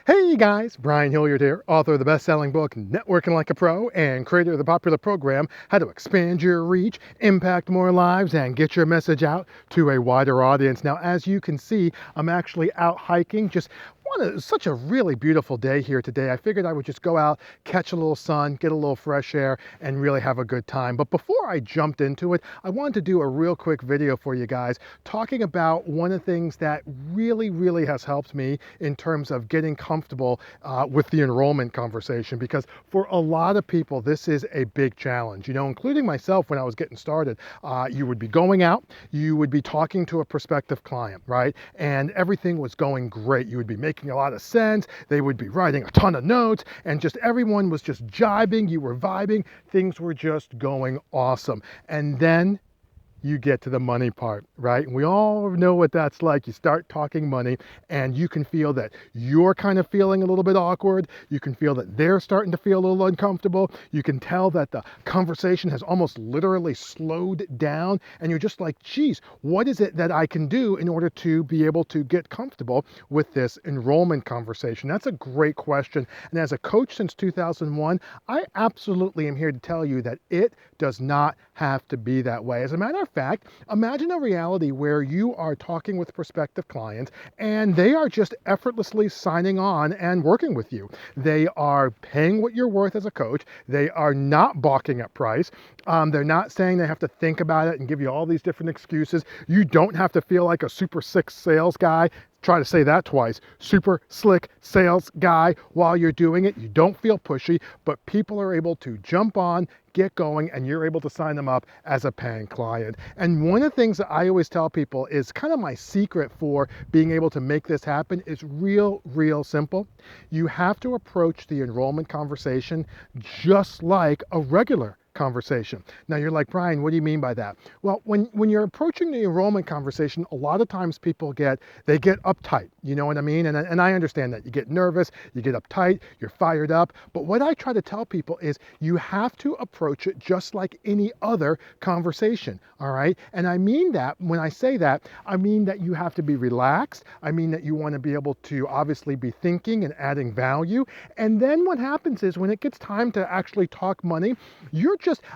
Hey guys, Brian Hilliard here, author of the best-selling book Networking Like a Pro and creator of the popular program How to Expand Your Reach, Impact More Lives, and Get Your Message Out to a Wider Audience. Now, as you can see, I'm actually out hiking. Such a really beautiful day here today. I figured I would just go out, catch a little sun, get a little fresh air, and really have a good time. But before I jumped into it, I wanted to do a real quick video for you guys talking about one of the things that really has helped me in terms of getting comfortable with the enrollment conversation, because for a lot of people, this is a big challenge, including myself when I was getting started. You would be going out, you would be talking to a prospective client, right? And everything was going great. You would be making a lot of sense. They would be writing a ton of notes, and just everyone was just jibing. You were vibing. Things were just going awesome. And then you get to the money part, right? And we all know what that's like. You start talking money and you can feel that you're kind of feeling a little bit awkward. You can feel that they're starting to feel a little uncomfortable. You can tell that the conversation has almost literally slowed down, and you're just like, geez, what is it that I can do in order to be able to get comfortable with this enrollment conversation? That's a great question. And as a coach since 2001, I absolutely am here to tell you that it does not have to be that way. As a matter of fact, imagine a reality where you are talking with prospective clients and they are just effortlessly signing on and working with you. They are paying what you're worth as a coach. They are not balking at price. They're not saying they have to think about it and give you all these different excuses. You don't have to feel like a super sick sales guy. Try to say that twice. Super slick sales guy while you're doing it. You don't feel pushy, but people are able to jump on, get going, and you're able to sign them up as a paying client. And one of the things that I always tell people is kind of my secret for being able to make this happen is real simple. You have to approach the enrollment conversation just like a regular conversation. Now you're like, Brian, what do you mean by that? Well, when you're approaching the enrollment conversation, a lot of times people get uptight, you know what I mean? And I understand that. You get nervous, you get uptight, you're fired up. But what I try to tell people is you have to approach it just like any other conversation, all right? And I mean that, when I say that, I mean that you have to be relaxed. I mean that you want to be able to obviously be thinking and adding value. And then what happens is when it gets time to actually talk money,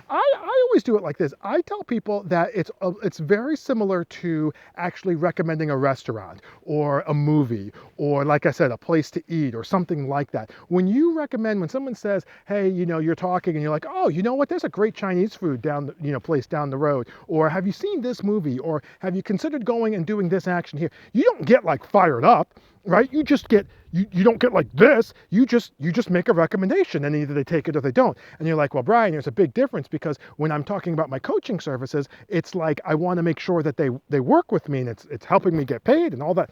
I always do it like this. I tell people that it's very similar to actually recommending a restaurant or a movie or, like I said, a place to eat or something like that. When someone says, hey, you're talking and you're like, oh, you know what? There's a great Chinese food place down the road. Or have you seen this movie? Or have you considered going and doing this action here? You don't get like fired up, right? You just get, you don't get like this. You just make a recommendation and either they take it or they don't. And you're like, well, Brian, there's a big difference, because when I'm talking about my coaching services, it's like I want to make sure that they work with me and it's helping me get paid and all that.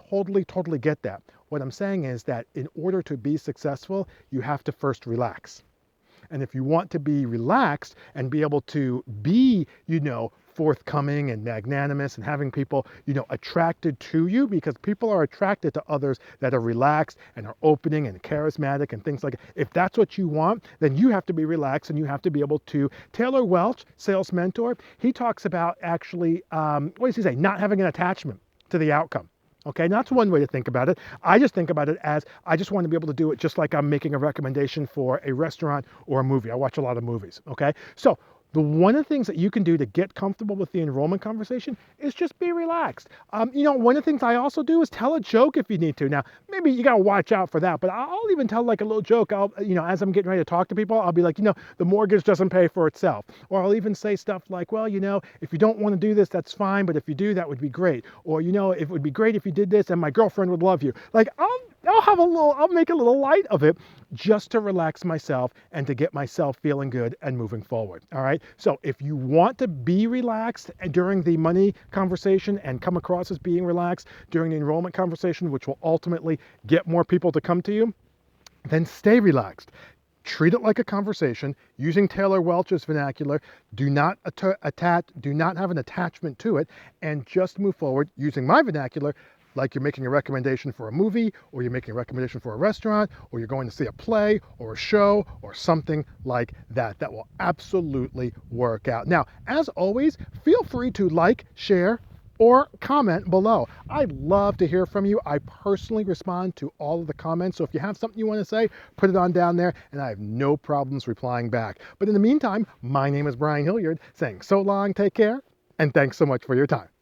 Totally get that. What I'm saying is that in order to be successful, you have to first relax. And if you want to be relaxed and be able to be, forthcoming and magnanimous and having people, attracted to you, because people are attracted to others that are relaxed and are opening and charismatic and things like that. If that's what you want, then you have to be relaxed and you have to be able to. Taylor Welch, sales mentor, he talks about actually, what does he say? Not having an attachment to the outcome. Okay, that's one way to think about it. I just think about it as I just want to be able to do it just like I'm making a recommendation for a restaurant or a movie. I watch a lot of movies, okay? So one of the things that you can do to get comfortable with the enrollment conversation is just be relaxed. One of the things I also do is tell a joke if you need to. Now, maybe you got to watch out for that, but I'll even tell like a little joke. As I'm getting ready to talk to people, I'll be like, the mortgage doesn't pay for itself. Or I'll even say stuff like, well, if you don't want to do this, that's fine, but if you do, that would be great. Or, it would be great if you did this and my girlfriend would love you. Like, I'll make a little light of it just to relax myself and to get myself feeling good and moving forward. All right. So if you want to be relaxed during the money conversation and come across as being relaxed during the enrollment conversation, which will ultimately get more people to come to you, then stay relaxed. Treat it like a conversation using Taylor Welch's vernacular. Do not have an attachment to it, and just move forward using my vernacular, like you're making a recommendation for a movie, or you're making a recommendation for a restaurant, or you're going to see a play or a show or something like that. That will absolutely work out. Now, as always, feel free to like, share, or comment below. I'd love to hear from you. I personally respond to all of the comments, so if you have something you want to say, put it on down there, and I have no problems replying back. But in the meantime, my name is Brian Hilliard, saying so long, take care, and thanks so much for your time.